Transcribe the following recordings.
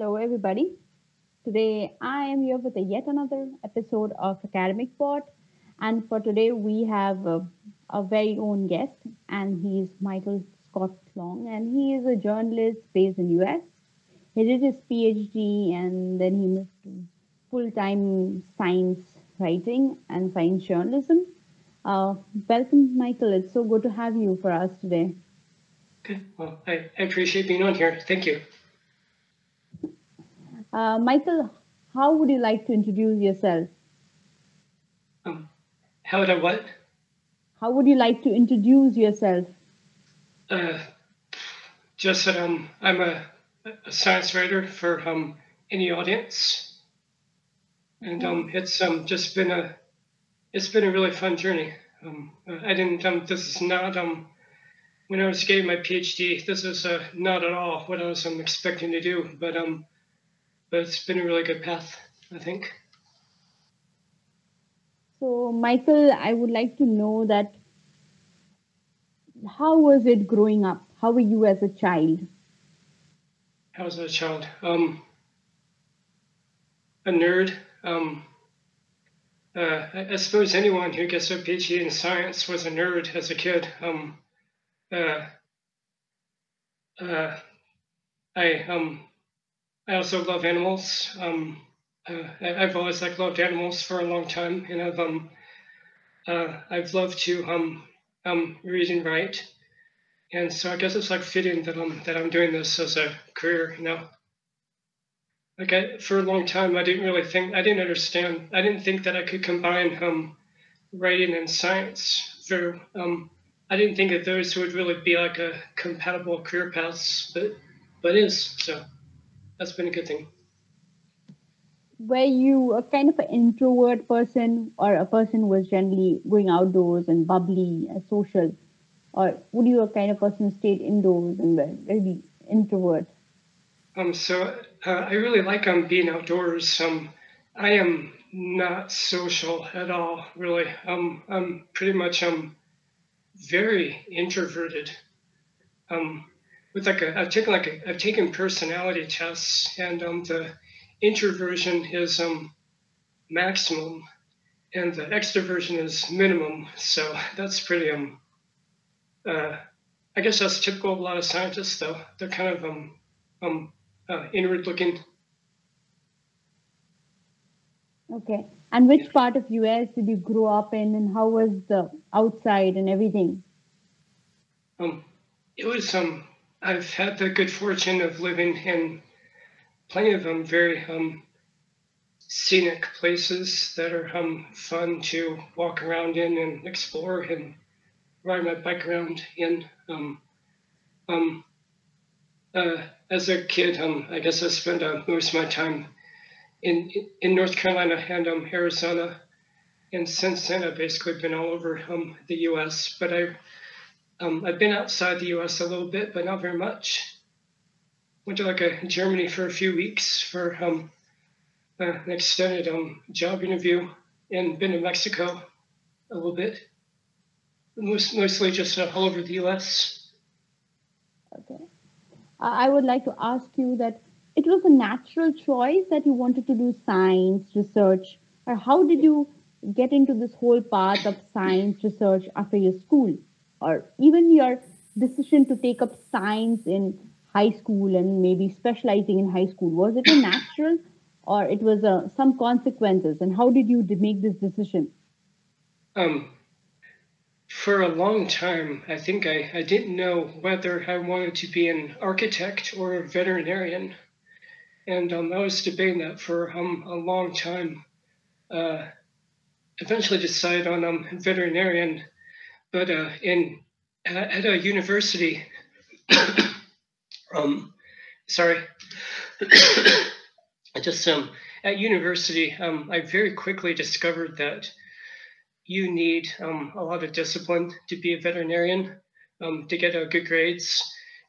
Hello, everybody. Today I am here with yet another episode of Academic Pod, and for today we have a very own guest, and he is Michael Scott Long, and he is a journalist based in US. He did his PhD, and then he moved to full-time science writing and science journalism. Welcome, Michael. It's so good to have you for us today. Okay, well, I appreciate being on here. Thank you. Michael, how would you like to introduce yourself? How would I what? How would you like to introduce yourself? Uh, just that I'm a science writer for any audience, and just been a really fun journey. I didn't this is not when I was getting my PhD. This is not at all what I was expecting to do, but it's been a really good path, I think. So, Michael, I would like to know that how was it growing up? How were you as a child? How was I a child? A nerd. I suppose anyone who gets a PhD in science was a nerd as a kid. Uh, uh, I also love animals. I've always loved animals for a long time, and I've loved to read and write, and so I guess it's fitting that I'm doing this as a career. For a long time I didn't think that I could combine writing and science. I didn't think that those would really be like a compatible career paths, but it is. So that's been a good thing. Were you a kind of an introvert person or a person who was generally going outdoors and bubbly and social? Or would you a kind of person who stayed indoors and were very introvert? I really like being outdoors. I am not social at all, really. I'm pretty much very introverted. I've taken personality tests, and the introversion is maximum, and the extroversion is minimum. So that's pretty I guess that's typical of a lot of scientists, though. They're kind of inward looking. Okay. And which part of US did you grow up in, and how was the outside and everything? It was I've had the good fortune of living in plenty of very scenic places that are fun to walk around in and explore and ride my bike around in. As a kid, I guess I spent most of my time in North Carolina and Arizona, and since then I've basically been all over the U.S. But I've been outside the U.S. a little bit, but not very much. Went to Germany for a few weeks for an extended job interview, and been to Mexico a little bit. Mostly just all over the U.S. Okay. I would like to ask you that it was a natural choice that you wanted to do science research, or how did you get into this whole path of science research after your school, or even your decision to take up science in high school and maybe specializing in high school? Was it a natural, or it was some consequences? And how did you make this decision? For a long time, I think I didn't know whether I wanted to be an architect or a veterinarian. And I was debating that for a long time. Eventually decided on veterinarian, but at a university, sorry, I just at university, I very quickly discovered that you need a lot of discipline to be a veterinarian, to get good grades,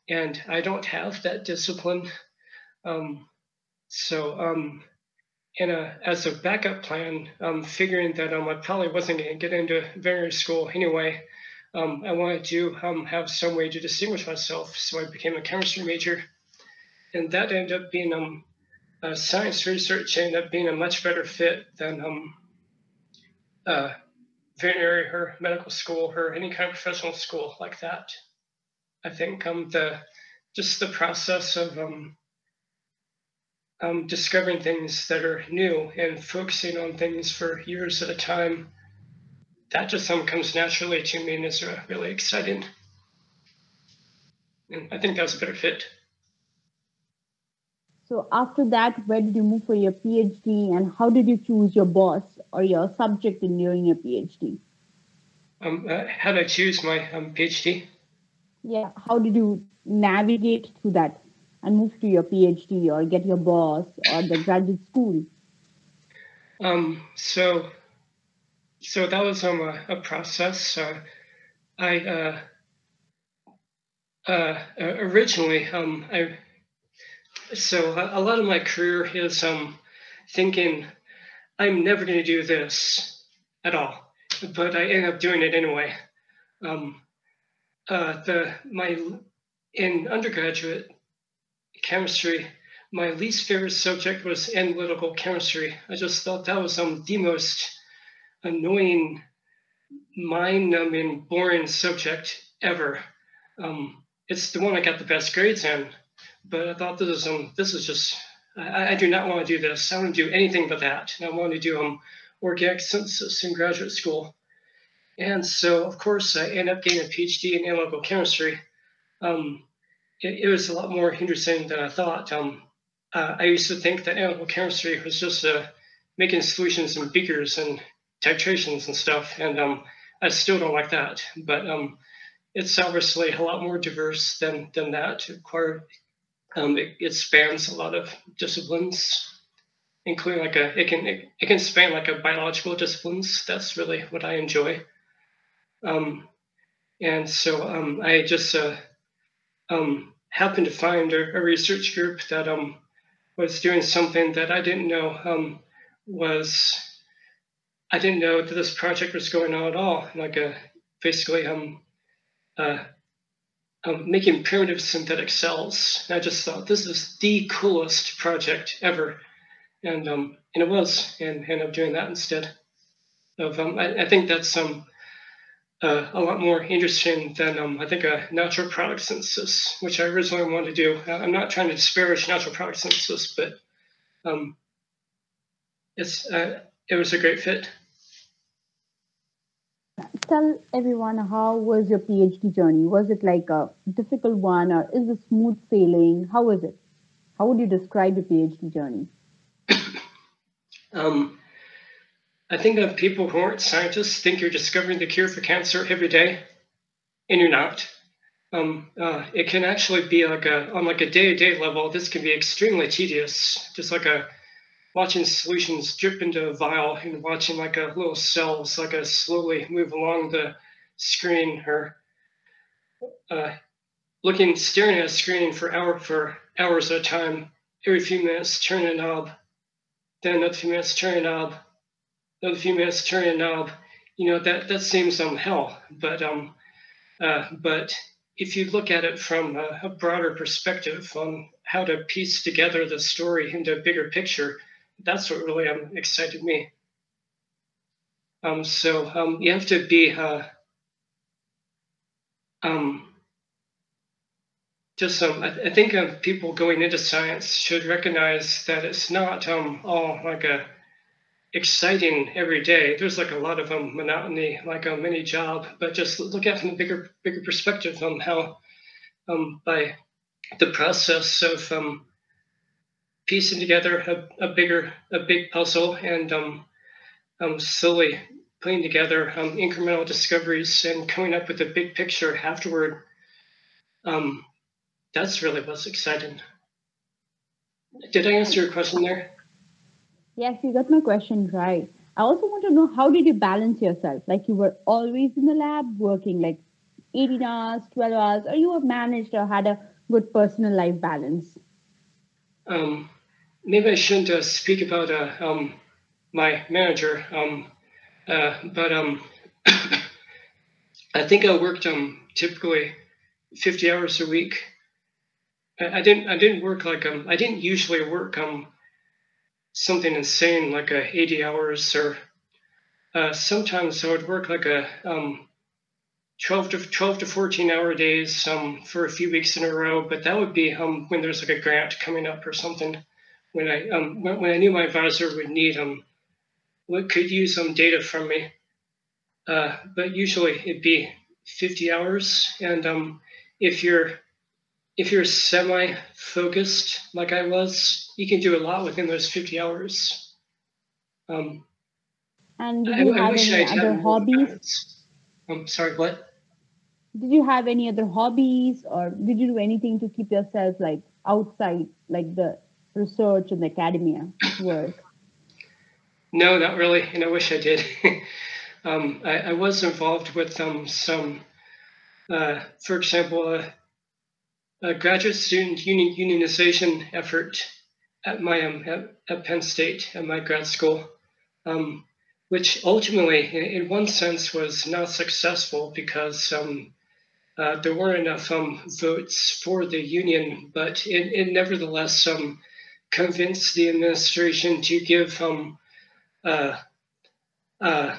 and I don't have that discipline. As a backup plan, figuring that I probably wasn't going to get into veterinary school anyway, I wanted to have some way to distinguish myself, so I became a chemistry major, and that ended up being science research ended up being a much better fit than veterinary or medical school or any kind of professional school like that. I think the process of discovering things that are new and focusing on things for years at a time, that just comes naturally to me and is really exciting. And I think that's a better fit. So after that, where did you move for your PhD, and how did you choose your boss or your subject in doing your PhD? How did I choose my PhD? Yeah, how did you navigate through that and move to your PhD or get your boss or the graduate school? So that was a process. I originally a lot of my career is thinking I'm never going to do this at all, but I end up doing it anyway. In undergraduate chemistry, my least favorite subject was analytical chemistry. I just thought that was the most annoying, mind-numbing, boring subject ever. It's the one I got the best grades in, but I thought this is just I do not want to do this. I don't want to do anything but that. And I want to do organic synthesis in graduate school. And so, of course, I ended up getting a PhD in analytical chemistry. It was a lot more interesting than I thought. I used to think that analytical chemistry was just making solutions in beakers and titrations and stuff, and I still don't like that. But it's obviously a lot more diverse than that. It spans a lot of disciplines, including it can span like a biological disciplines. That's really what I enjoy. And so I just happened to find a research group that was doing something that I didn't know I didn't know that this project was going on at all. Basically making primitive synthetic cells. And I just thought this is the coolest project ever, and it was, and ended up doing that instead of. I think that's a lot more interesting than I think a natural product synthesis, which I originally wanted to do. I'm not trying to disparage natural product synthesis, but it was a great fit. Tell everyone, how was your PhD journey? Was it like a difficult one, or is it smooth sailing? How was it? How would you describe your PhD journey? I think that people who aren't scientists think you're discovering the cure for cancer every day, and you're not. It can actually be on a day-to-day level. This can be extremely tedious, just watching solutions drip into a vial and watching little cells slowly move along the screen, or staring at a screen for hours at a time. Every few minutes, turn a knob, then another few minutes, turn a knob, another few minutes, turn a knob. That seems hell, but if you look at it from a broader perspective on how to piece together the story into a bigger picture, that's what really excited me. So you have to be I think people going into science should recognize that it's not all exciting every day. There's a lot of monotony, a mini job, but just look at it from a bigger perspective on how by the process of piecing together a big puzzle and slowly putting together incremental discoveries and coming up with a big picture afterward. That's really what's exciting. Did I answer your question there? Yes, you got my question right. I also want to know, how did you balance yourself? Like, you were always in the lab working like 18 hours, 12 hours, or you have managed or had a good personal life balance? Maybe I shouldn't speak about my manager, but I think I worked typically 50 hours a week. I didn't work I didn't usually work something insane like 80 hours, or sometimes I would work like a 12 to 14 hour days for a few weeks in a row. But that would be when there's like a grant coming up or something. When I knew my advisor would need could use data from me. But usually it'd be 50 hours, and if you're semi-focused like I was, you can do a lot within those 50 hours. Um, And did I, you I have wish any I'd other had more hobbies? balance. Sorry, what? Did you have any other hobbies, or did you do anything to keep yourself like outside, like the research and the academia work? No, not really, and I wish I did. I was involved with some, for example, a graduate student unionization effort at my at Penn State at my grad school, which ultimately, in one sense, was not successful because there weren't enough votes for the union, but it nevertheless convinced the administration to give uh, uh,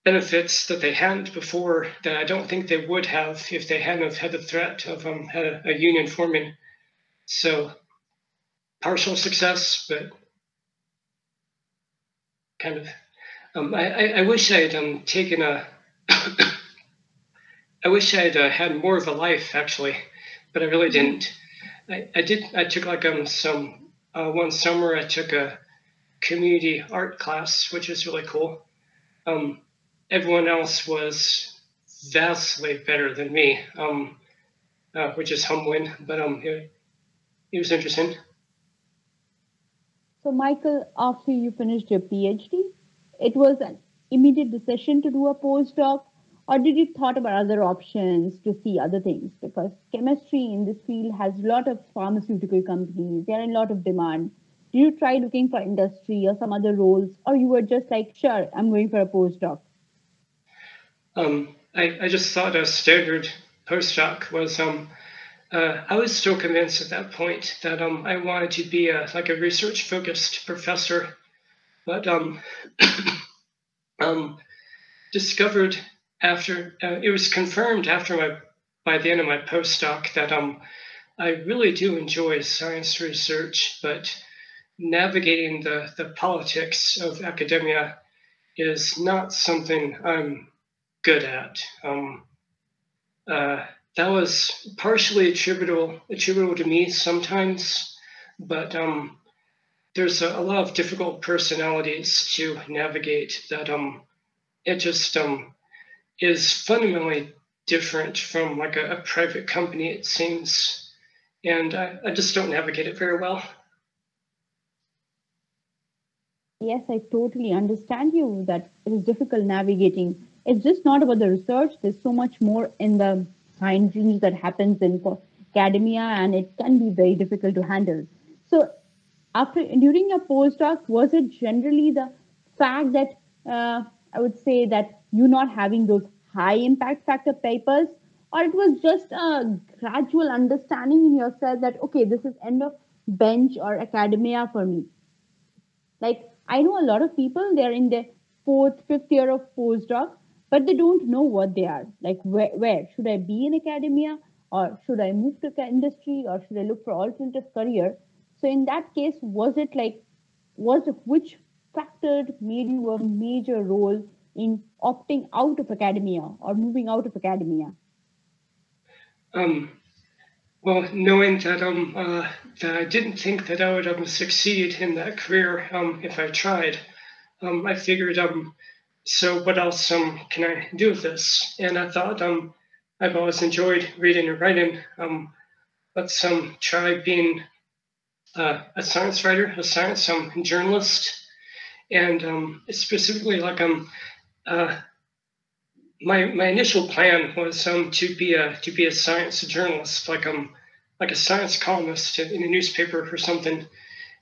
benefits that they hadn't before, that I don't think they would have if they hadn't have had the threat of had a union forming. So partial success, but kind of. I wish I had taken a. I wish I had had more of a life actually, but I really didn't. I did. I took like some one summer. I took a community art class, which is really cool. Um, Everyone else was vastly better than me, which is humbling, but it was interesting. So, Michael, after you finished your PhD, it was an immediate decision to do a postdoc, or did you thought about other options to see other things? Because chemistry in this field has a lot of pharmaceutical companies, they're in a lot of demand. Did you try looking for industry or some other roles, or you were just like, sure, I'm going for a postdoc? I just thought a standard postdoc was. I was still convinced at that point that I wanted to be like a research focused professor, but um, discovered after it was confirmed after my by the end of my postdoc that I really do enjoy science research, but navigating the politics of academia is not something I'm good at. Uh, that was partially attributable to me sometimes, but there's a lot of difficult personalities to navigate that it just is fundamentally different from like a private company, it seems, and I just don't navigate it very well. Yes, I totally understand you that it is difficult navigating. It's just not about the research. There's so much more in the findings that happens in academia, and it can be very difficult to handle. So, after during your postdoc, was it generally the fact that I would say that you not having those high impact factor papers, or it was just a gradual understanding in yourself that okay, this is end of bench or academia for me? Like I know a lot of people, they're in their fourth, fifth year of postdoc, but they don't know what they are. Like where should I be in academia, or should I move to industry, or should I look for alternative career? So in that case, was it like was it which factor made you a major role in opting out of academia or moving out of academia? Um, well, knowing that I didn't think that I would succeed in that career if I tried, I figured so what else can I do with this? And I thought I've always enjoyed reading and writing. Let's try being a science writer, a science journalist, and specifically like uh, my initial plan was to be a science journalist, like a science columnist in a newspaper or something.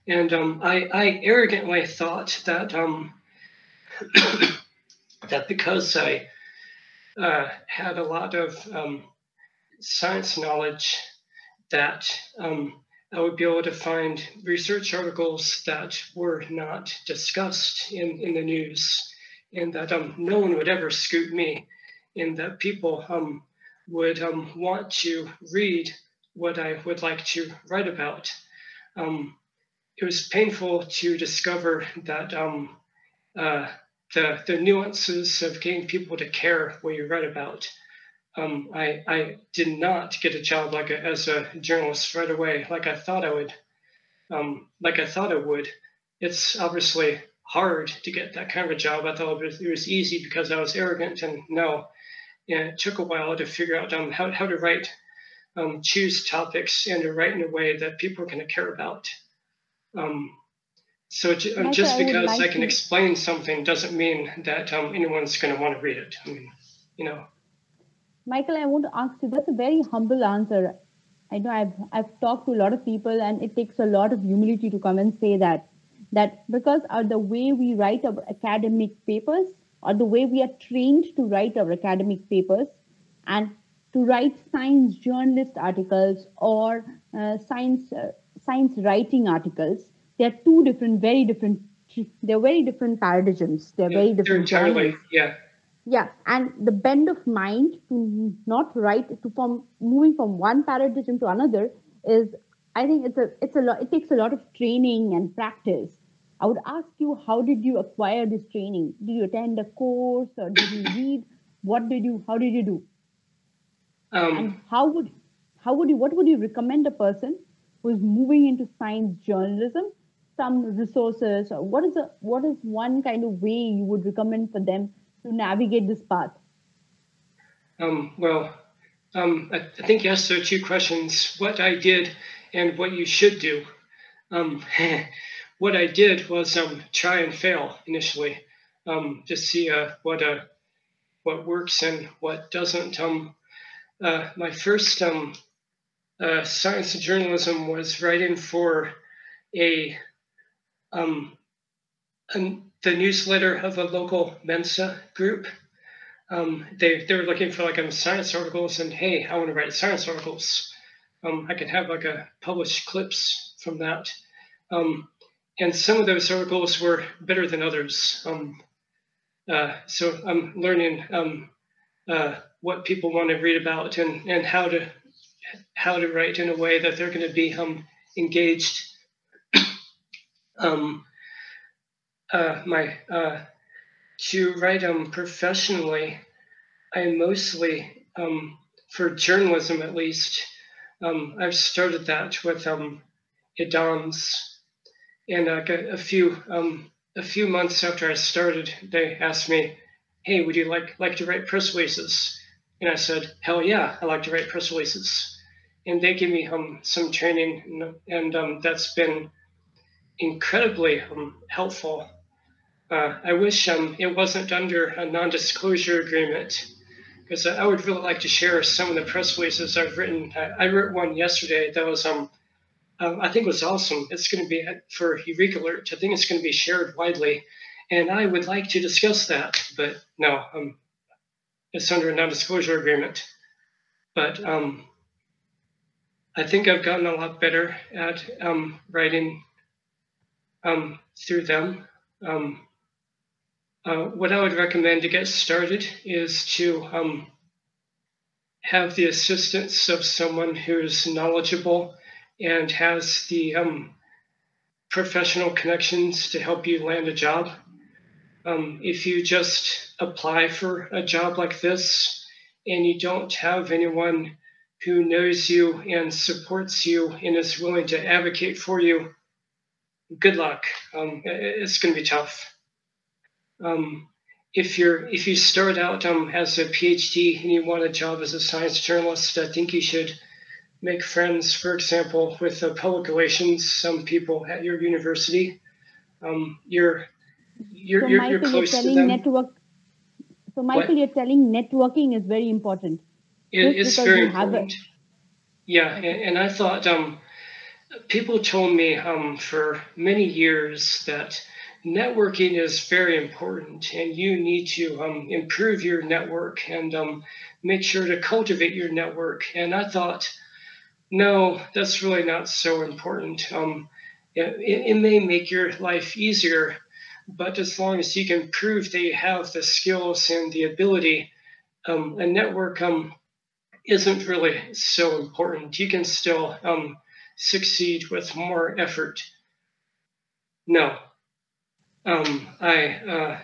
And I arrogantly thought that that because I had a lot of science knowledge, that I would be able to find research articles that were not discussed in the news, and that no one would ever scoop me, and that people would want to read what I would like to write about. It was painful to discover that the nuances of getting people to care what you write about. I did not get a job as a journalist right away, like I thought I would. Like I thought I would. It's obviously hard to get that kind of a job. I thought it was easy because I was arrogant, and no. And it took a while to figure out how to write, choose topics, and to write in a way that people are going to care about. So Michael, just I would because I like can to. explain something doesn't mean that anyone's going to want to read it. I mean, you know. Michael, I want to ask you. That's a very humble answer. I know I've talked to a lot of people, and it takes a lot of humility to come and say that because of the way we write our academic papers, or the way we are trained to write our academic papers, and to write science journalist articles or science writing articles, they are two different, very different. They're very different paradigms. They're Yeah, very they're different entirely, journals. yeah. Yeah, and the bend of mind to not write to from moving from one paradigm to another is, I think it's a lot. It takes a lot of training and practice. I would ask you, how did you acquire this training? Did you attend a course or did you read? How did you do? And Um, what would you recommend a person who is moving into science journalism? Some resources, or what is one kind of way you would recommend for them to navigate this path? well, I think you asked the two questions: what I did and what you should do. Um, what I did was try and fail initially, to see what works and what doesn't. My first science journalism was writing for a, um, the newsletter of a local Mensa group. They were looking for science articles, and hey, I want to write science articles. I could have a published clips from that. And some of those articles were better than others. So I'm learning what people want to read about, and how to write in a way that they're going to be engaged. Um, my To write professionally, I mostly, for journalism at least, I've started that with IDOMS, and a few months after I started, they asked me, "Hey, would you like to write press releases?" And I said, "Hell yeah, I like to write press releases." And they gave me some training, and that's been incredibly helpful. I wish it wasn't under a non-disclosure agreement, because I would really like to share some of the press releases I've written. I wrote one yesterday that was I think was awesome. It's going to be for Eureka Alert. I think it's going to be shared widely, and I would like to discuss that. But no, it's under a non-disclosure agreement. But I think I've gotten a lot better at writing through them. Um, what I would recommend to get started is to have the assistance of someone who's knowledgeable and has the professional connections to help you land a job. If you just apply for a job like this and you don't have anyone who knows you and supports you and is willing to advocate for you, good luck. It's going to be tough. If you start out as a PhD and you want a job as a science journalist, I think you should make friends, for example, with public relations, some people at your university. You're So, you're Michael, you're close to telling them. network. So, Michael, What? you're telling networking is very important. Just It's because very you have a important. Yeah, okay. and I thought people told me for many years that networking is very important, and you need to improve your network and make sure to cultivate your network. And I thought, No, that's really not so important. It may make your life easier, but as long as you can prove that you have the skills and the ability, a network isn't really so important. You can still succeed with more effort. No, no,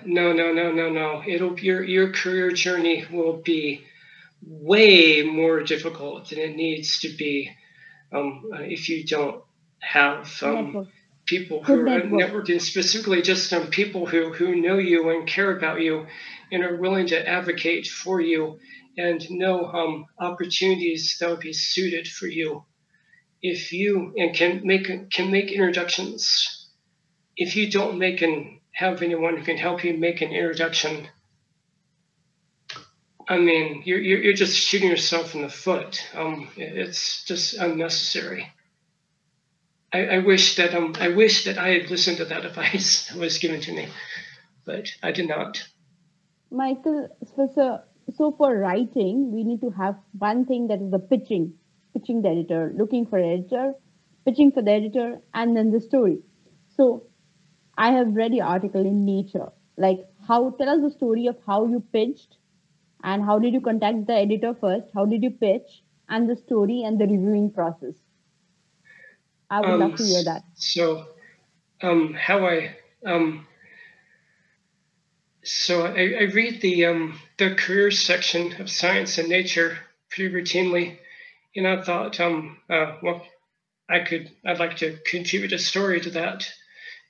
no, no, no, no. Your career journey will be way more difficult than it needs to be if you don't have Network. people who Good are network. networking, specifically just people who know you and care about you and are willing to advocate for you and know opportunities that would be suited for you. If you and can make introductions, if you don't make and have anyone who can help you make an introduction, I mean, you're just shooting yourself in the foot. It's just unnecessary. I wish that I had listened to that advice that was given to me, but I did not. Michael, so for writing, we need to have one thing that is the pitching the editor, looking for editor, pitching for the editor, and then the story. So I have read your article in Nature. Like, how tell us the story of how you pitched and how did you contact the editor first? How did you pitch and the story and the reviewing process? I would love to hear that. So how I so I read the career section of Science and Nature pretty routinely, and I thought, well, I'd like to contribute a story to that,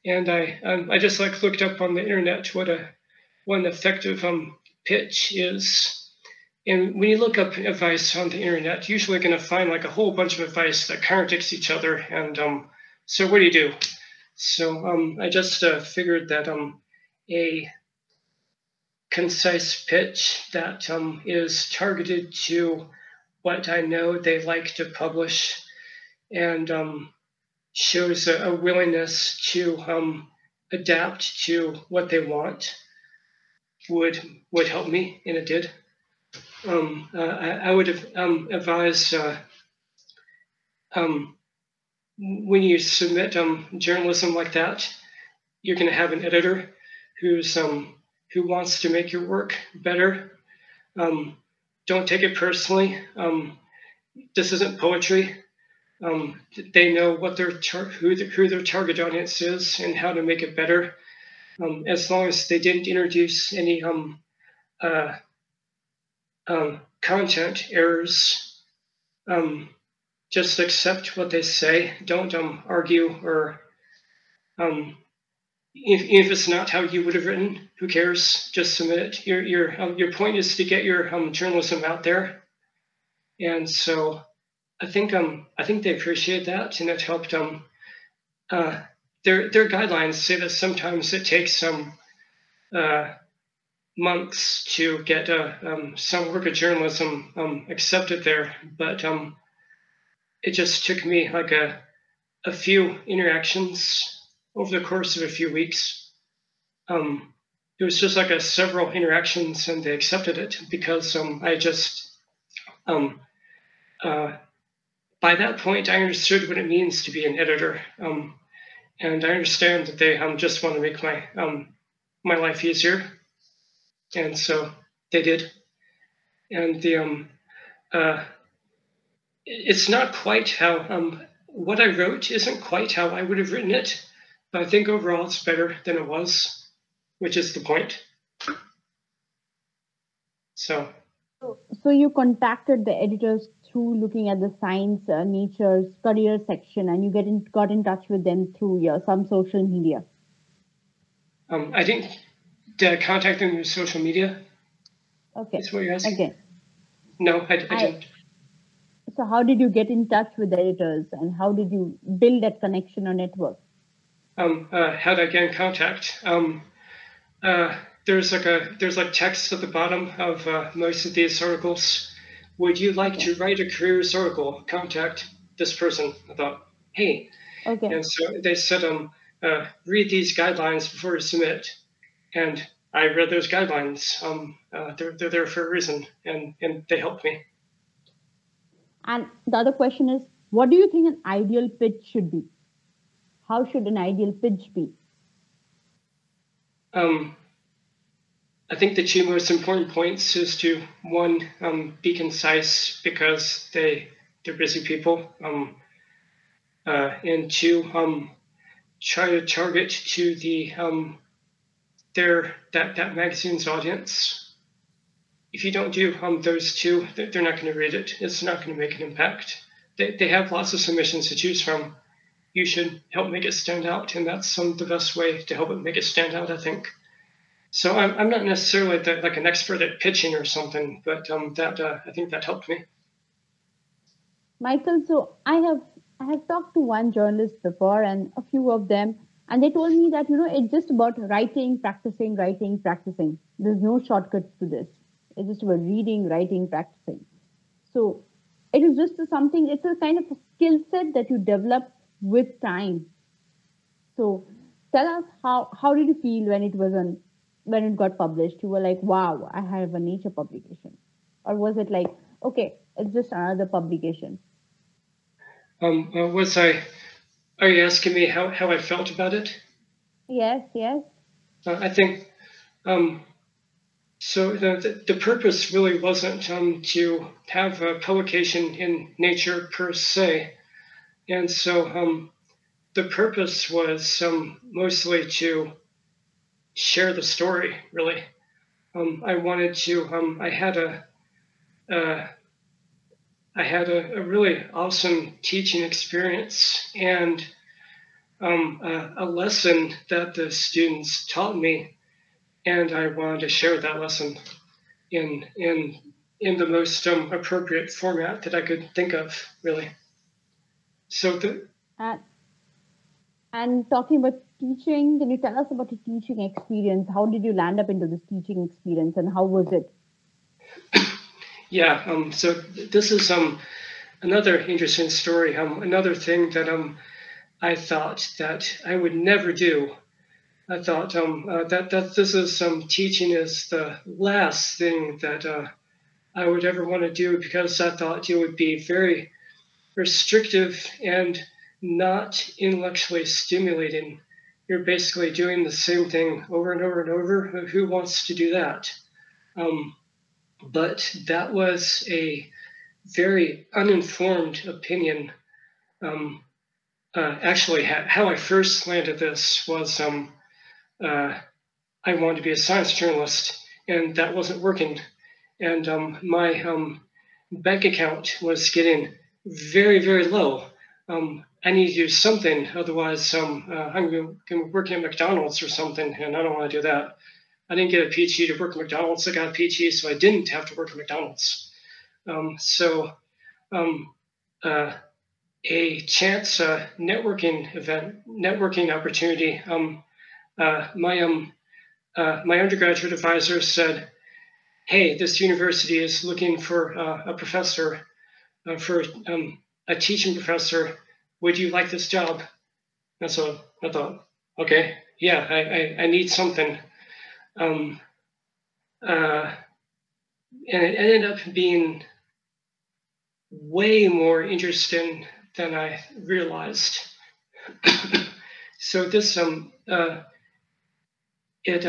and I just like looked up on the internet what an effective pitch is. And when you look up advice on the internet, you're usually going to find like a whole bunch of advice that contradicts each other. And so what do you do? So I just figured that a concise pitch that is targeted to what I know they like to publish and shows a willingness to adapt to what they want would help me, and it did. I would have advised um, when you submit journalism like that, you're going to have an editor who wants to make your work better. Don't take it personally. This isn't poetry. They know what who their target audience is and how to make it better. As long as they didn't introduce any uh, content errors, just accept what they say. Don't argue or if it's not how you would have written, who cares? Just submit it. Your point is to get your journalism out there, and so I think they appreciate that, and it helped uh, their guidelines say that sometimes it takes some months to get some work of journalism accepted there, but it just took me like a few interactions over the course of a few weeks. It was just like a several interactions, and they accepted it because I just um, uh, by that point I understood what it means to be an editor, and I understand that they just want to make my life easier, and so they did. And the uh, it's not quite how what I wrote isn't quite how I would have written it, but I think overall it's better than it was, which is the point. So So you contacted the editors through looking at the science, nature's career section, and you got in touch with them through your some social media. I didn't did I contact them through social media. Okay. Is what you're asking? Again, No, I I didn't. so how did you get in touch with the editors, and how did you build that connection or network? How did I get in contact? Uh, there's like text at the bottom of most of these articles. Would you like Okay. to write a careers article? Contact this person. I thought, hey, Okay. and so they said, read these guidelines before you submit. And I read those guidelines. They're there for a reason, and they helped me. And the other question is, What do you think an ideal pitch should be? How should an ideal pitch be? Um, I think the two most important points is to one, be concise because they're busy people, and two, try to target to the that magazine's audience. If you don't do those two, they're not going to read it. It's not going to make an impact. They have lots of submissions to choose from. You should help make it stand out, and that's the best way to help it make it stand out, I think. So I'm not necessarily like an expert at pitching or something, but that I think that helped me. Michael, so I have talked to one journalist before and a few of them, and they told me that it's just about writing, practicing. There's no shortcuts to this. It's just about reading, writing, practicing. So it is just something. It's a kind of a skill set that you develop with time. So tell us how did you feel when when it got published? You were like, wow, I have a Nature publication, or was it like, okay, it's just another publication? Was I? Are you asking me how I felt about it? Yes, yes. I think so. The purpose really wasn't to have a publication in Nature per se, and so the purpose was mostly to share the story. Really, I wanted to. Uh, I had a really awesome teaching experience and a lesson that the students taught me, and I wanted to share that lesson in in in the most appropriate format that I could think of, really. So And and talking about teaching, can you tell us about your teaching experience? How did you land up into this teaching experience, and how was it? yeah, so this is another interesting story. Another thing that I thought that I would never do. I thought that this is teaching is the last thing that I would ever want to do because I thought it would be very restrictive and not intellectually stimulating. You're basically doing the same thing over and over and over. Who wants to do that? Um, but that was a very uninformed opinion. Um, Actually, how I first landed this was uh, I wanted to be a science journalist, and that wasn't working. And my bank account was getting very, very low. I need to do something, otherwise, I'm going to be working at McDonald's or something, and I don't want to do that. I didn't get a PhD to work at McDonald's. I got a PhD, so I didn't have to work at McDonald's. So um, uh, a chance networking opportunity. My undergraduate advisor said, "Hey, this university is looking for a professor, for a teaching professor. Would you like this job?" And so I thought, okay, yeah, I need something. Um, uh, and it ended up being way more interesting than I realized. So this it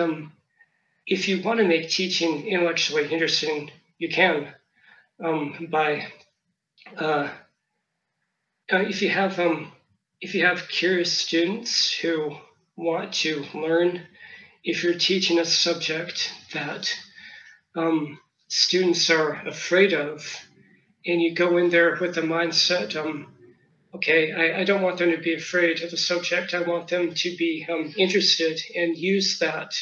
if you want to make teaching intellectually interesting, you can by uh, if you have curious students who want to learn, if you're teaching a subject that students are afraid of, and you go in there with the mindset, okay, I don't want them to be afraid of the subject. I want them to be interested and use that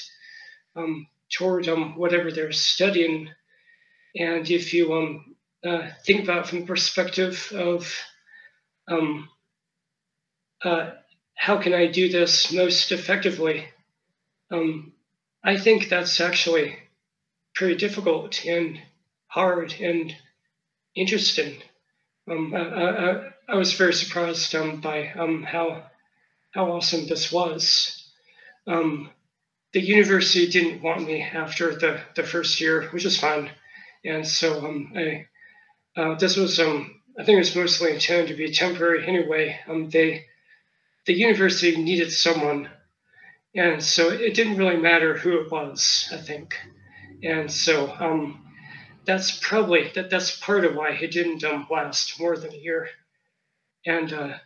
toward whatever they're studying. And if you think about it from the perspective of um, how can I do this most effectively, I think that's actually pretty difficult and hard and interesting. I was very surprised by how awesome this was. Um, the university didn't want me after the first year, which is fine. And so this was I think it was mostly intended to be temporary anyway. The university needed someone, and so it didn't really matter who it was, I think. And so that's probably that's part of why it didn't last more than a year. And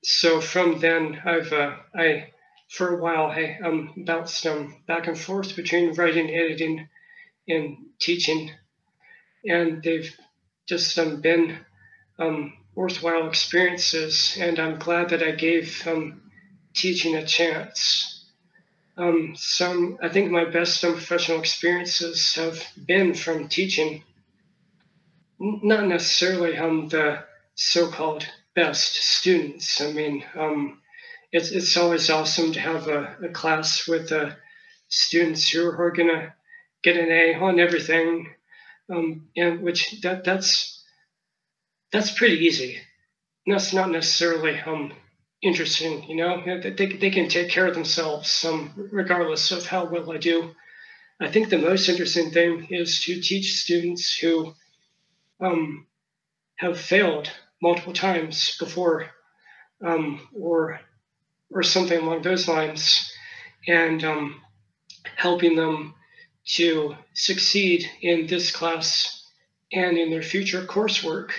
so from then, I for a while I bounced back and forth between writing, editing, and teaching, and they've just been worthwhile experiences, and I'm glad that I gave teaching a chance. I think my best professional experiences have been from teaching, not necessarily the so-called best students. I mean, it's always awesome to have a class with students who are going to get an A on everything, and which that's pretty easy. That's not necessarily interesting, you know. They can take care of themselves regardless of how well I do. I think the most interesting thing is to teach students who have failed multiple times before, or something along those lines, and helping them to succeed in this class and in their future coursework.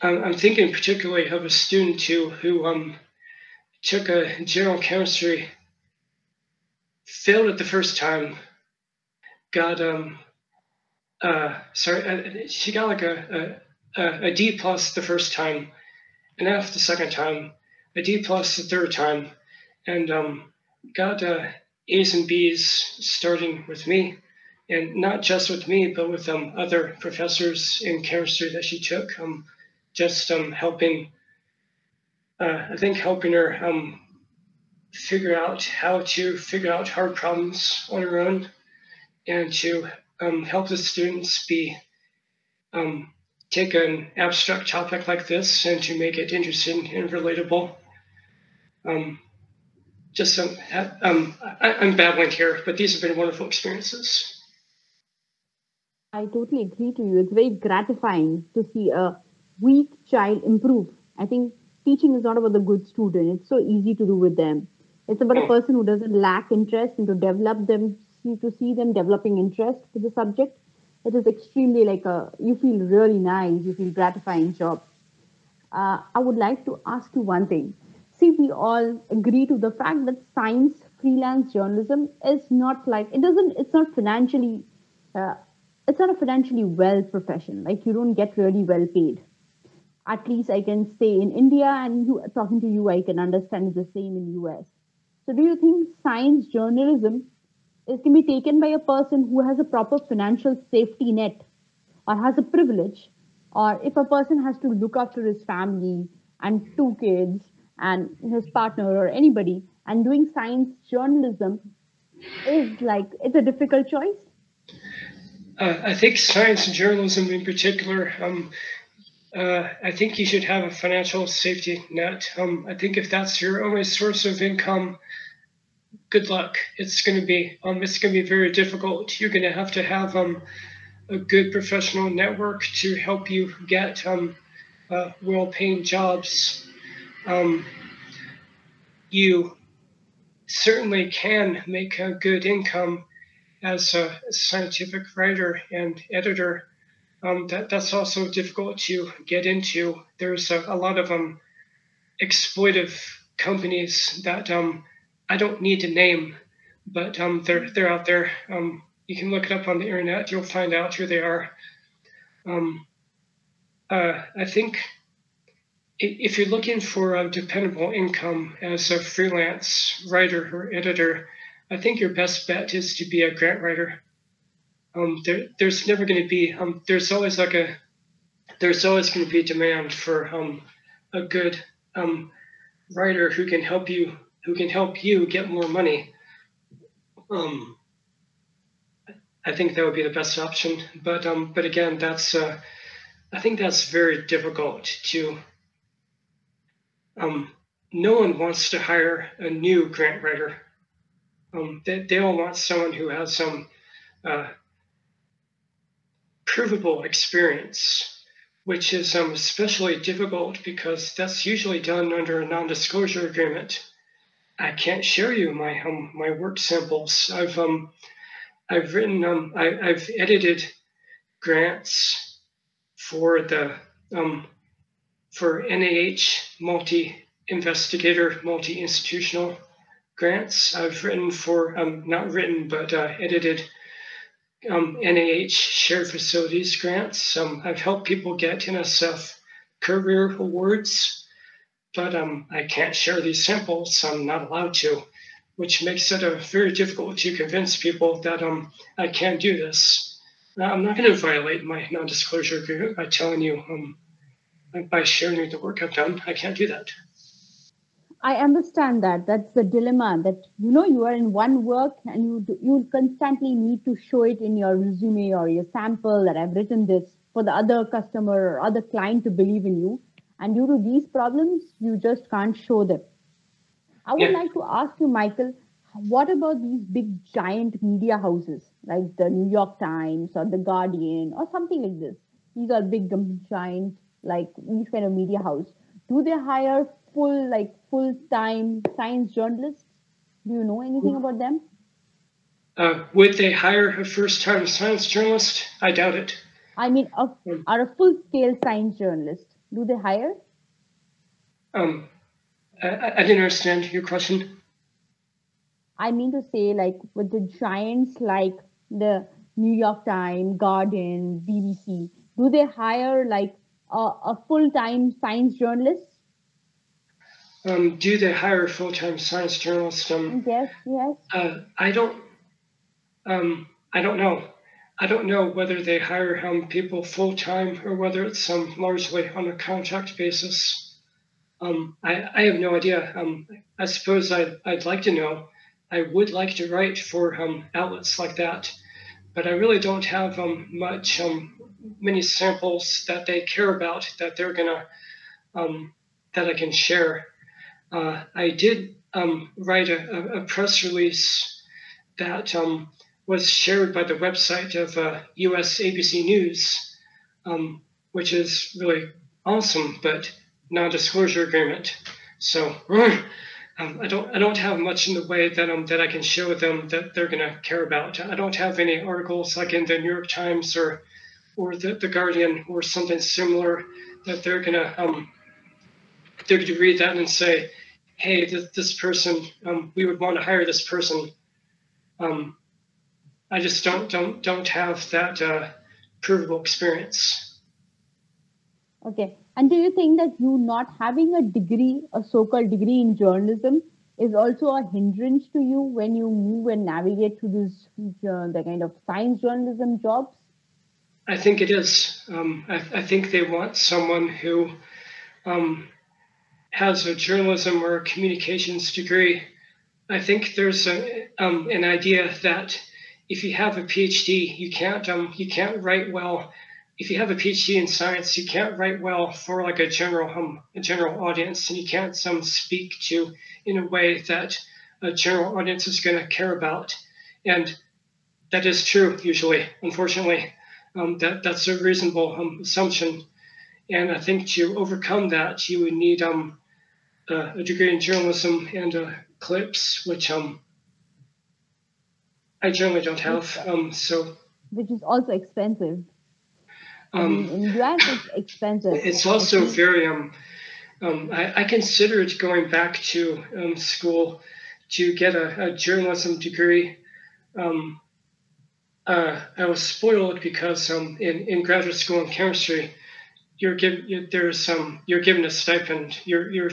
I'm thinking particularly of a student who took a general chemistry, failed it the first time, got she got like a D plus the first time, an F the second time, a D plus the third time, and got A's and B's starting with me, and not just with me, but with other professors in chemistry that she took. Just helping, I think helping her figure out how to figure out hard problems on her own, and to help the students take an abstract topic like this and to make it interesting and relatable. I'm babbling here, but these have been wonderful experiences. I totally agree to you. It's very gratifying to see a weak child improve. I think teaching is not about the good student. It's so easy to do with them. It's about a person who doesn't lack interest and to develop them, to see them developing interest for the subject. It is extremely like you feel really nice, you feel gratifying job. I would like to ask you one thing. See, we all agree to the fact that science freelance journalism is not like it doesn't. Uh, it's not a financially well profession. Like you don't get really well paid. At least I can stay in India, and you talking to you, I can understand it's the same in US. So, do you think science journalism is can be taken by a person who has a proper financial safety net or has a privilege, or if a person has to look after his family and two kids and his partner or anybody, and doing science journalism is like it's a difficult choice? I think science and journalism in particular, I think you should have a financial safety net. I think if that's your only source of income, good luck. It's going to be very difficult. You're going to have a good professional network to help you get well-paying jobs. You certainly can make a good income as a scientific writer and editor. That's also difficult to get into. There's a lot of exploitive companies that I don't need to name, but they're out there. You can look it up on the internet. You'll find out who they are. I think if you're looking for a dependable income as a freelance writer or editor, I think your best bet is to be a grant writer. There's never going to be there's always going to be demand for a good writer who can help you get more money. I think that would be the best option, but again, I think that's very difficult to. No one wants to hire a new grant writer. They all want someone who has some provable experience, which is especially difficult because that's usually done under a non-disclosure agreement. I can't show you my work samples. I've written I've edited grants for the for NIH multi-investigator, multi-institutional grants. I've written for not written but edited NIH shared facilities grants. I've helped people get NSF career awards, but I can't share these samples. I'm not allowed to, which makes it very difficult to convince people that I can't do this. I'm not going to violate my non-disclosure agreement by telling you, by sharing you the work I've done. I can't do that. I understand that. That's the dilemma that, you are in one work and you constantly need to show it in your resume or your sample that I've written this for the other customer or other client to believe in you. And due to these problems, you just can't show them. I would like to ask you, Michael, what about these big giant media houses like the New York Times or the Guardian or something like this? These are big giant, like these kind of media house. Do they hire full-time science journalists? Do you know anything about them? Would they hire a first-time science journalist? I doubt it. I mean, are a full-scale science journalist? Do they hire? I didn't understand your question. I mean to say, like with the giants like the New York Times, Guardian, BBC, do they hire like a full-time science journalist? Do they hire a full-time science journalist? Yes. I don't know. I don't know whether they hire people full-time or whether it's largely on a contract basis. I have no idea. I suppose I'd like to know. I would like to write for outlets like that, but I really don't have many samples that they care about that they're gonna that I can share. I did write a press release that was shared by the website of US ABC News, which is really awesome, but non-disclosure agreement. So I don't have much in the way that I can show them that they're going to care about. I don't have any articles like in the New York Times or the Guardian or something similar that they're going to read that and say, hey, this person, we would want to hire this person. I just don't have that provable experience. Okay. And do you think that you not having a degree, a so-called degree in journalism, is also a hindrance to you when you move and navigate through this the kind of science journalism jobs? I think it is. I think they want someone who has a journalism or a communications degree. I think there's an idea that if you have a PhD, you can't write well. If you have a PhD in science, you can't write well for like a general audience, and you can't speak to in a way that a general audience is going to care about. And that is true usually. Unfortunately, that's a reasonable assumption. And I think to overcome that, you would need a degree in journalism and clips, which I generally don't have. Which is also expensive. In US, it's expensive. It's also very. I considered going back to school to get a journalism degree. I was spoiled because in graduate school in chemistry, you're given a stipend. You're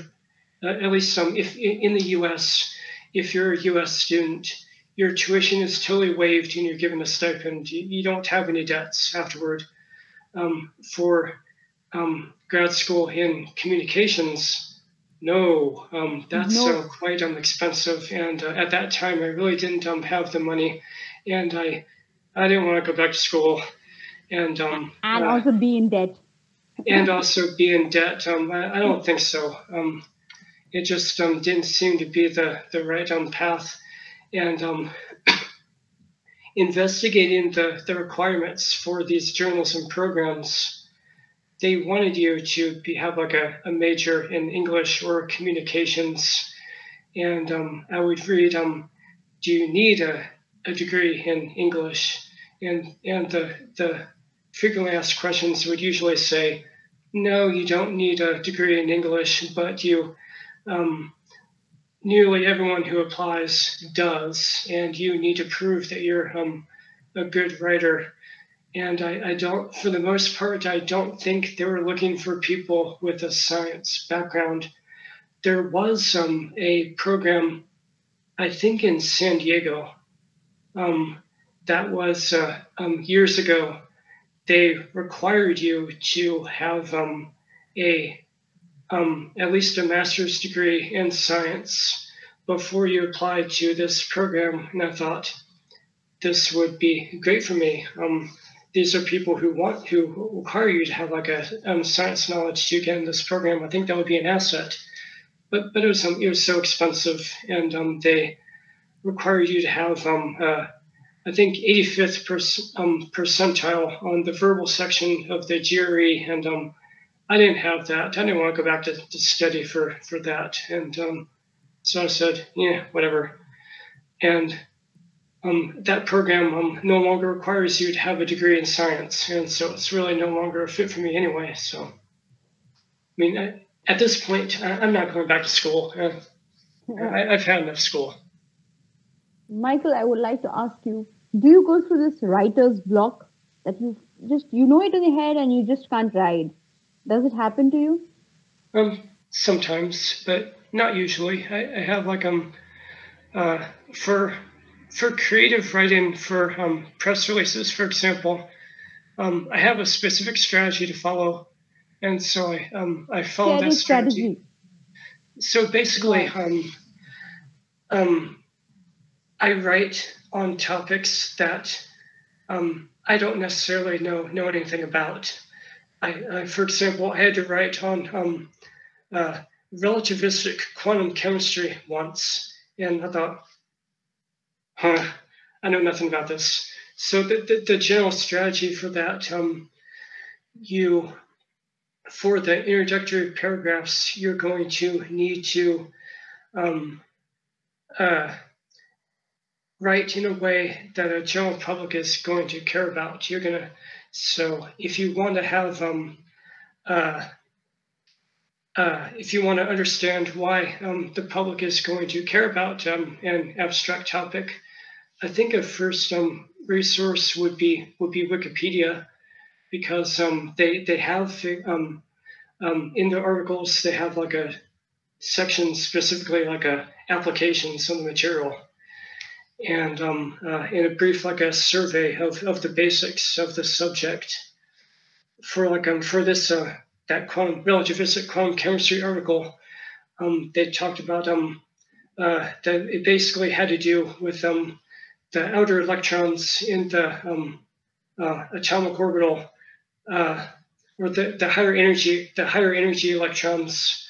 at least if in the U.S. if you're a U.S. student, your tuition is totally waived and you're given a stipend. You don't have any debts afterward. For grad school in communications, no, that's quite expensive. And at that time, I really didn't have the money, and I didn't want to go back to school, and also be in debt. And also be in debt. I don't think so. It just didn't seem to be the right path, and investigating the requirements for these journalism programs, they wanted you to have like a major in English or communications. And I would read, do you need a degree in English? And the frequently asked questions would usually say, no, you don't need a degree in English, but you nearly everyone who applies does, and you need to prove that you're a good writer. And I don't, for the most part, I don't think they were looking for people with a science background. There was a program, I think in San Diego, that was years ago. They required you to have at least a master's degree in science before you applied to this program. And I thought this would be great for me. These are people who require you to have like a science knowledge to get in this program. I think that would be an asset. But it was so expensive, and they require you to have I think 85th percentile on the verbal section of the GRE, and I didn't have that. I didn't want to go back to study for that, and so I said, yeah, whatever. And that program no longer requires you to have a degree in science, and so it's really no longer a fit for me anyway. So, I mean, at this point, I'm not going back to school. I've had enough school. Michael, I would like to ask you, do you go through this writer's block that you know it in your head and you just can't write? Does it happen to you? Sometimes, but not usually. I have like for creative writing, for press releases, for example, I have a specific strategy to follow, and so I follow that strategy. So basically, I write on topics that I don't necessarily know anything about. For example, I had to write on relativistic quantum chemistry once, and I thought, I know nothing about this. So the general strategy for that, for the introductory paragraphs, you're going to need to write in a way that a general public is going to care about. So if you want to have, if you want to understand why the public is going to care about an abstract topic, I think a first resource would be Wikipedia, because they have in the articles they have like a section specifically like applications on the material, and in a brief like a survey of the basics of the subject. For this that relativistic quantum chemistry article, they talked about that it basically had to do with the outer electrons in the atomic orbital, or the higher energy electrons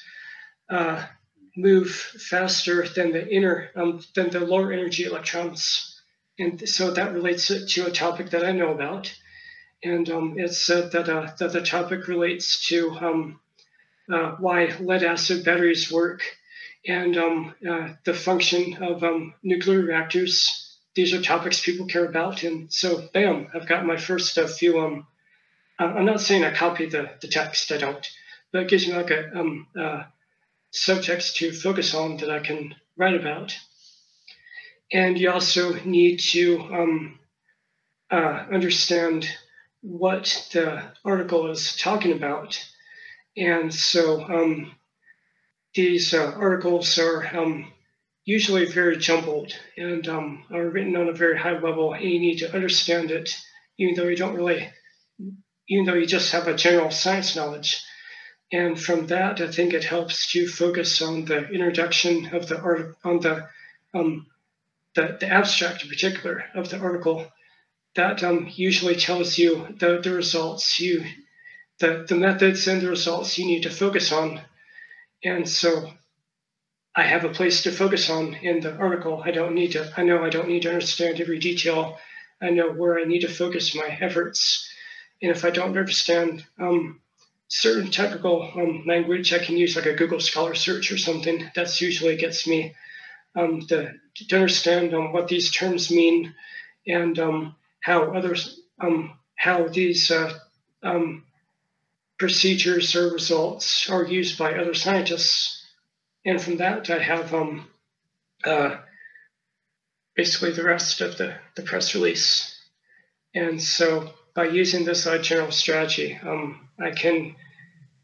move faster than the lower energy electrons, and so that relates it to a topic that I know about. And it said that the topic relates to why lead acid batteries work, and the function of nuclear reactors. These are topics people care about, and so bam, I've got my first few. I'm not saying I copy the text, I don't, but it gives me like a subjects to focus on that I can write about. And you also need to understand what the article is talking about. And so these articles are usually very jumbled and are written on a very high level, and you need to understand it, even though you just have a general science knowledge. And from that, I think it helps to focus on the introduction of the art, on the abstract in particular of the article. That usually tells you the results, the methods and the results you need to focus on. And so I have a place to focus on in the article. I know I don't need to understand every detail. I know where I need to focus my efforts. And if I don't understand certain technical language, I can use like a Google Scholar search or something. That's usually gets me to understand what these terms mean and how these procedures or results are used by other scientists. And from that, I have basically the rest of the press release. And so by using this general strategy, I can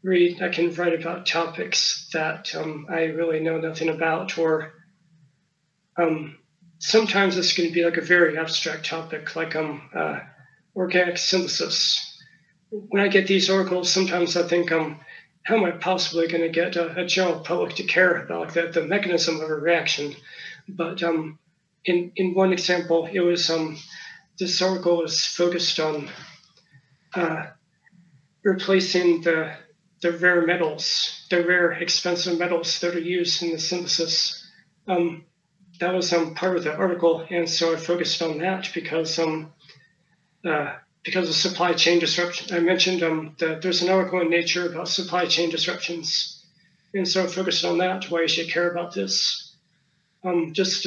write about topics that I really know nothing about, or sometimes it's going to be like a very abstract topic, like organic synthesis. When I get these articles, sometimes I think, how am I possibly going to get a general public to care about the mechanism of a reaction? But in one example, it was this article was focused on replacing the rare metals, the rare expensive metals that are used in the synthesis. That was part of the article, and so I focused on that because of supply chain disruption. I mentioned that there's an article in Nature about supply chain disruptions, and so I focused on that, why you should care about this. Just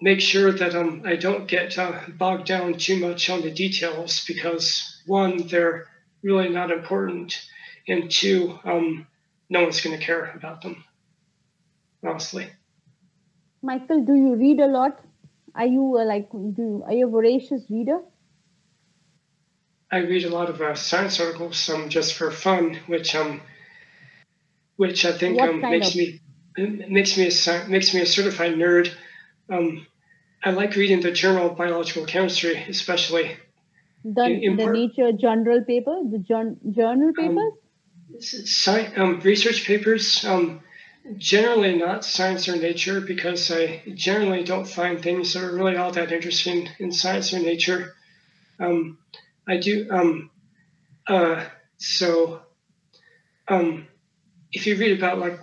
make sure that I don't get bogged down too much on the details, because one, they're really not important, and two, no one's going to care about them, honestly. Michael, do you read a lot? Are you are you a voracious reader? I read a lot of science articles just for fun, which I think makes me a certified nerd. I like reading the journal Biological Chemistry, especially. The Nature journal paper, the journal papers? Research papers, generally not Science or Nature, because I generally don't find things that are really all that interesting in Science or Nature. I do. If you read about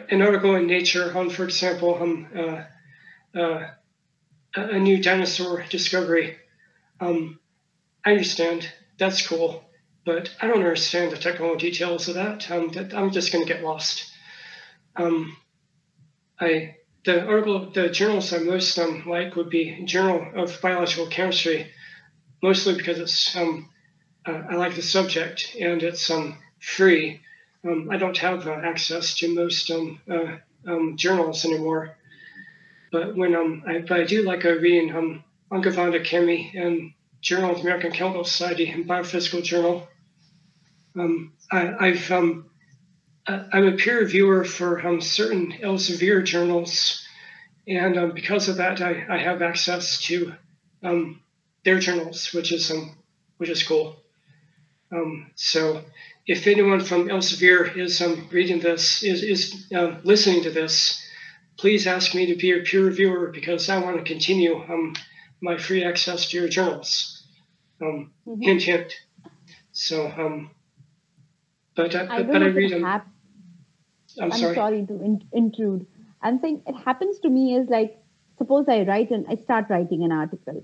an article in Nature on, for example, a new dinosaur discovery, I understand, that's cool, but I don't understand the technical details of that. I'm just going to get lost. The journals I most like would be Journal of Biological Chemistry, mostly because it's I like the subject and it's free. I don't have access to most journals anymore, but I do like reading Angewandte Chemie and Journal of the American Chemical Society and Biophysical Journal. I'm a peer reviewer for certain Elsevier journals, and because of that, I have access to their journals, which is cool. So if anyone from Elsevier is reading this, is listening to this, please ask me to be a peer reviewer, because I want to continue my free access to your journals. Hint, hint. So, but I read them. I'm sorry to intrude. I'm saying it happens to me is like, suppose I start writing an article.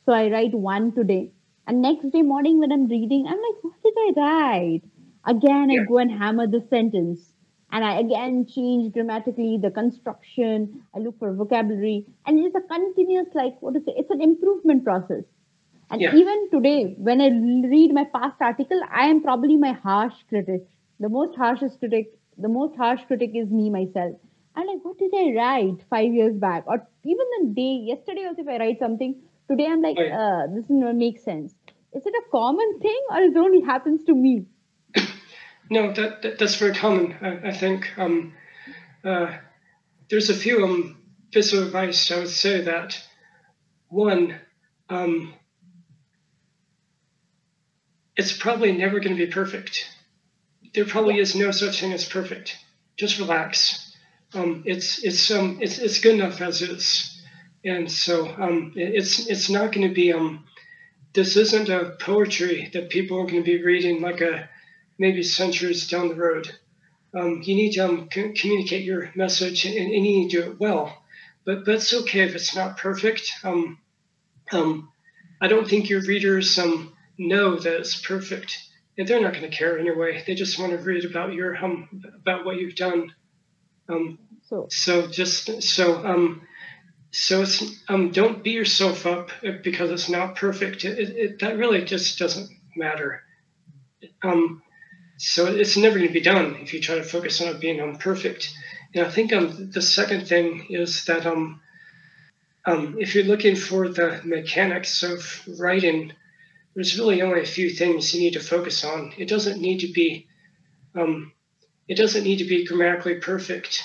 So I write one today, and next day morning when I'm reading, I'm like, what did I write? Again, I go and hammer the sentence, and I again change grammatically the construction. I look for vocabulary, and it's a continuous, it's an improvement process. And even today, when I read my past article, I am probably my harsh critic. The most harsh critic is me, myself. I'm like, what did I write 5 years back? Or even yesterday also, if I write something, today I'm like, this doesn't make sense. Is it a common thing, or it only happens to me? No, that's very common. I think there's a few bits of advice I would say. That one, it's probably never going to be perfect. There probably is no such thing as perfect. Just relax. It's good enough as is, and so it's not going to be. This isn't a poetry that people are going to be reading maybe centuries down the road. You need to communicate your message, and you need to do it well. But it's okay if it's not perfect. I don't think your readers know that it's perfect, and they're not going to care anyway. They just want to read about your about what you've done. So So just so it's don't beat yourself up because it's not perfect. That really just doesn't matter. So it's never going to be done if you try to focus on it being perfect. And I think the second thing is that if you're looking for the mechanics of writing, there's really only a few things you need to focus on. It doesn't need to be grammatically perfect.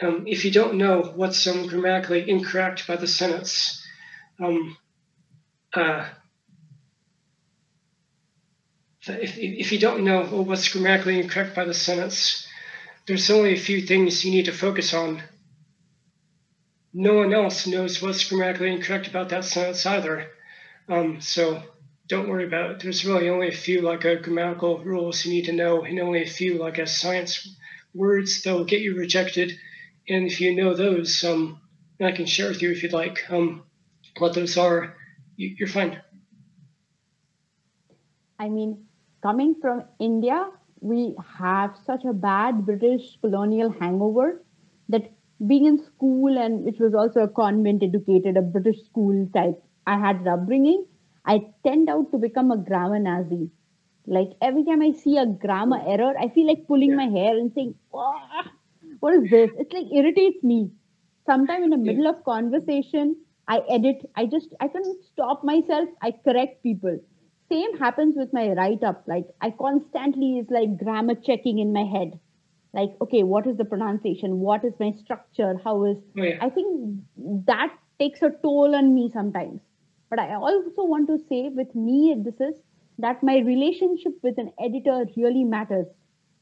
If you don't know what's grammatically incorrect by the sentence, um, uh, if you don't know what's grammatically incorrect by the sentence, there's only a few things you need to focus on. No one else knows what's grammatically incorrect about that sentence either. So don't worry about it. There's really only a few grammatical rules you need to know, and only a few science words that will get you rejected. And if you know those, I can share with you if you'd like what those are. You're fine. I mean, coming from India, we have such a bad British colonial hangover that being in school, and which was also a convent educated, a British school type, I had an upbringing. I tend out to become a grammar Nazi. Like every time I see a grammar error, I feel like pulling Yeah, my hair and saying, "Ah, what is this?" It's like irritates me. Sometime in the yeah, middle of conversation, I edit. I can't stop myself. I correct people. Same happens with my write up. Like I constantly is like grammar checking in my head. Like, okay, what is the pronunciation? What is my structure? How is oh yeah. I think that takes a toll on me sometimes. But I also want to say with me, this is that my relationship with an editor really matters.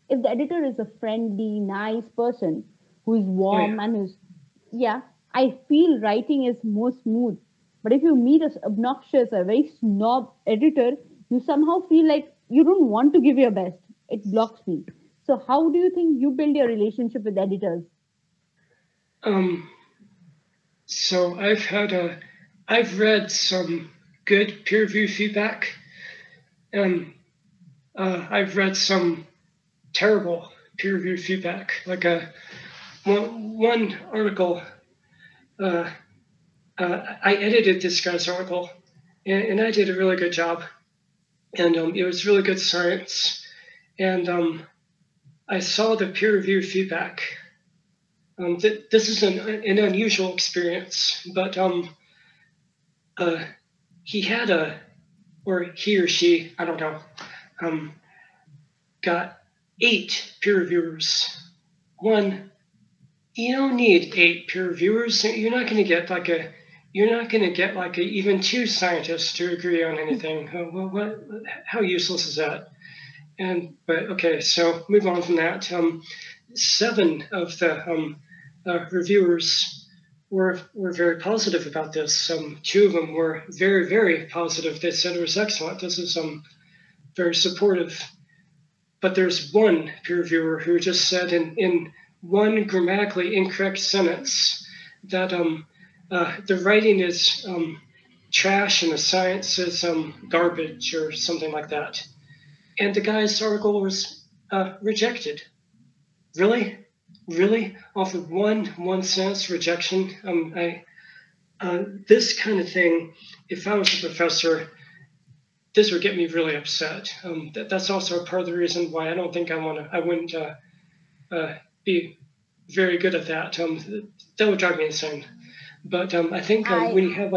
If the editor is a friendly, nice person who is Oh yeah. warm and is, yeah, I feel writing is more smooth. But if you meet a obnoxious, a very snob editor, you somehow feel like you don't want to give your best. It blocks me. So, how do you think you build your relationship with editors? Um, so I've read some good peer review feedback, and I've read some terrible peer review feedback. Like one article, uh, I edited this guy's article, and I did a really good job, and it was really good science. And I saw the peer review feedback. This is an unusual experience, but uh, he had or he or she, I don't know, um, got 8 peer reviewers. One, you don't need 8 peer reviewers. You're not going to get even 2 scientists to agree on anything. How useless is that? But okay, so move on from that. 7 of the reviewers were very positive about this. 2 of them were very, very positive. They said it was excellent. This is very supportive. But there's one peer reviewer who just said in one grammatically incorrect sentence that the writing is trash and the science is garbage or something like that. And the guy's article was rejected. Really, really, off of one sentence rejection. This kind of thing. If I was a professor, this would get me really upset. That's also part of the reason why I don't think I wouldn't be very good at that. That would drive me insane. But I think I when you have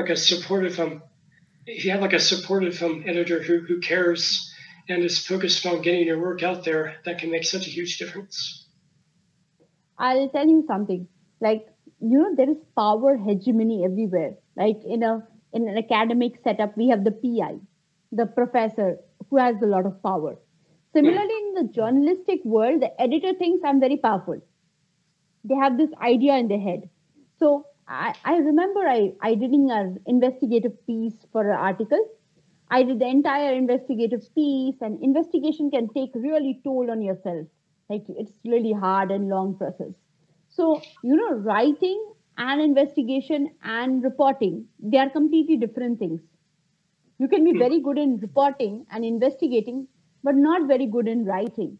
if you have a supportive editor who cares and is focused on getting your work out there, that can make such a huge difference. I'll tell you something. Like, there is power hegemony everywhere. Like in an academic setup, we have the PI, the professor, who has a lot of power. Mm. Similarly, in the journalistic world, the editor thinks I'm very powerful. They have this idea in their head. So I remember I did an investigative piece for an article. I did the entire investigative piece, and investigation can take really toll on yourself. Like it's really hard and long process. So writing. and investigation and reporting, they are completely different things. You can be Mm. very good in reporting and investigating, but not very good in writing.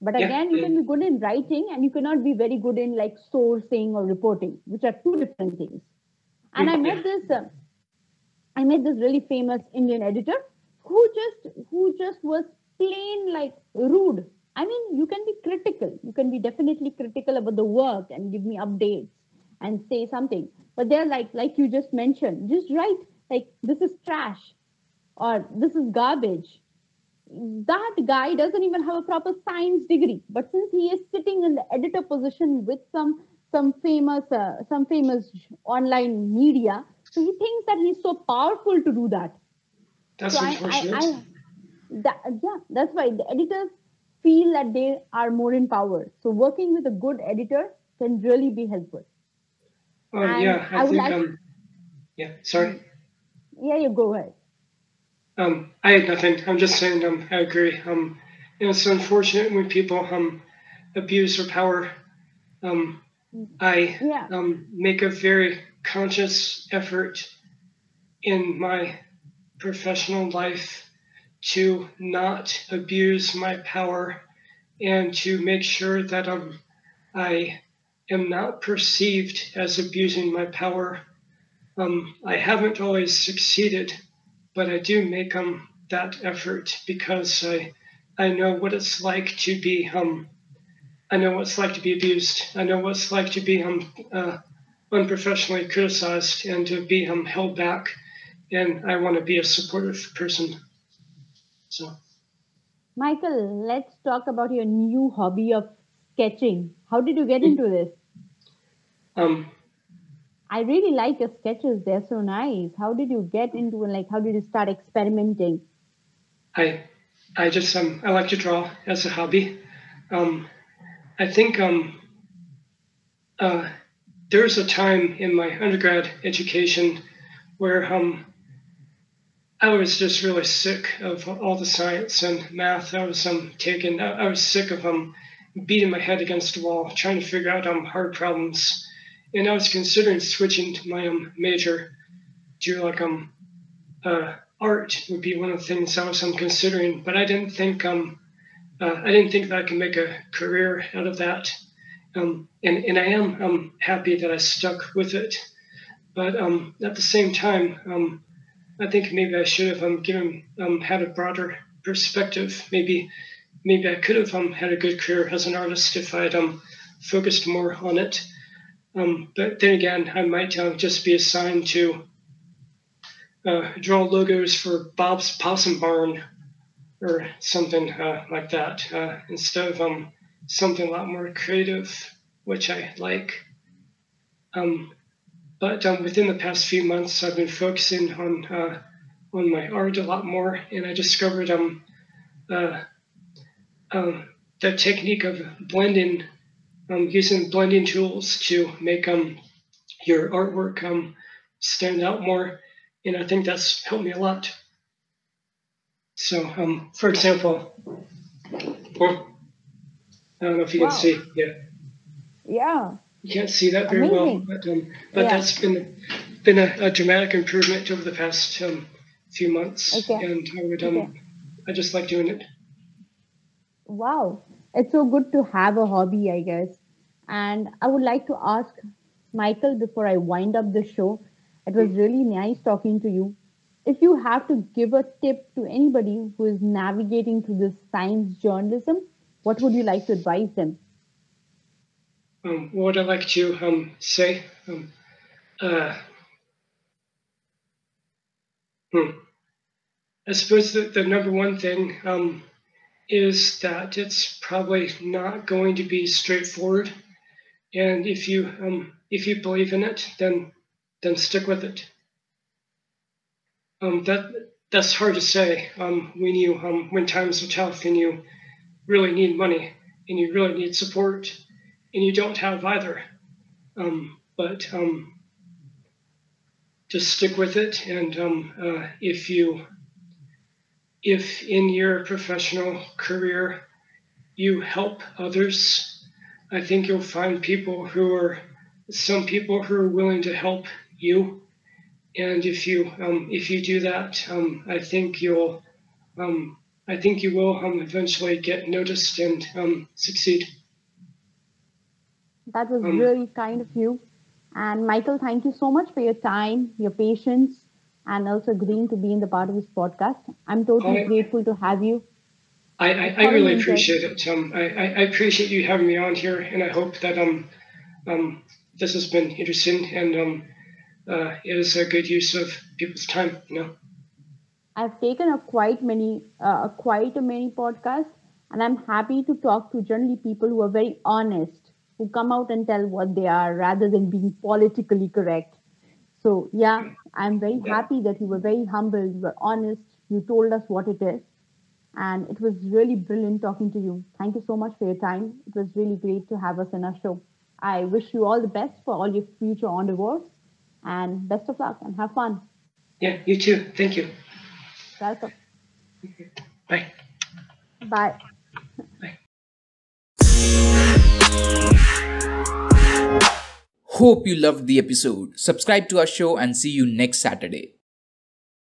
But Yeah. again, you can be good in writing and you cannot be very good in like sourcing or reporting, which are two different things. And Yeah. I met this really famous Indian editor who just was plain like rude. I mean, you can be critical. You can be definitely critical about the work and give me updates and say something. But they're like you just mentioned, just write like this is trash or this is garbage. That guy doesn't even have a proper science degree, but since he is sitting in the editor position with some famous online media, so he thinks that he's so powerful to do that. So That's unfortunate. yeah, that's why the editors feel that they are more in power. So working with a good editor can really be helpful. And Yeah, I I would think like, yeah, sorry. yeah, you go ahead. I had nothing. I'm just saying I agree. It's unfortunate when people abuse their power. I Yeah, make a very conscious effort in my professional life to not abuse my power and to make sure that I am not perceived as abusing my power. I haven't always succeeded, but I do make that effort because I know what it's like to be I know what it's like to be abused. I know what it's like to be unprofessionally criticized and to be held back. And I want to be a supportive person. So Michael, let's talk about your new hobby of sketching. How did you get into this? um, I really like your sketches. They're so nice. How did you get into it? Like, how did you start experimenting? I I just I like to draw as a hobby. Um, I think uh, there was a time in my undergrad education where I was just really sick of all the science and math. I was taken. I was sick of beating my head against the wall trying to figure out hard problems, and I was considering switching to my major to like art would be one of the things I was considering, but I didn't think that I could make a career out of that. And I am happy that I stuck with it. But at the same time, I think maybe I should have given had a broader perspective. Maybe I could have had a good career as an artist if I had focused more on it. But then again, I might just be assigned to draw logos for Bob's Possum Barn or something like that instead of something a lot more creative, which I like. Um, but within the past few months, I've been focusing on my art a lot more, and I discovered uh, the technique of blending, using blending tools to make your artwork stand out more, and I think that's helped me a lot. So, for example, well, I don't know if you can Wow. see, yeah, Yeah. you can't see that very well, Amazing. but Yeah. that's been a dramatic improvement over the past few months, Okay. and Okay. I just like doing it. Wow. It's so good to have a hobby, I guess. And I would like to ask Michael before I wind up the show. It was really nice talking to you. If you have to give a tip to anybody who is navigating through this science journalism, what would you like to advise them? What would I like to say? Uh, hmm. I suppose the number one thing is that it's probably not going to be straightforward, and if you believe in it, then stick with it. That's hard to say when times are tough and you really need money and you really need support and you don't have either. But just stick with it, and if in your professional career you help others, I think you'll find people who are some people who are willing to help you, and if you do that, I think you will eventually get noticed and succeed. That was really kind of you. And Michael, thank you so much for your time, your patience, and also agreeing to be in the part of this podcast. I'm totally grateful to have you. I really appreciate it. I appreciate you having me on here, and I hope that this has been interesting and it is a good use of people's time. I've taken a quite a many podcasts, and I'm happy to talk to generally people who are very honest, who come out and tell what they are rather than being politically correct. So yeah, I'm very happy that you were very humble, you were honest, you told us what it is. And it was really brilliant talking to you. Thank you so much for your time. It was really great to have us in our show. I wish you all the best for all your future endeavors and best of luck and have fun. Yeah, you too. Thank you. Welcome. Bye. Bye. Bye. Hope you loved the episode. Subscribe to our show and see you next Saturday.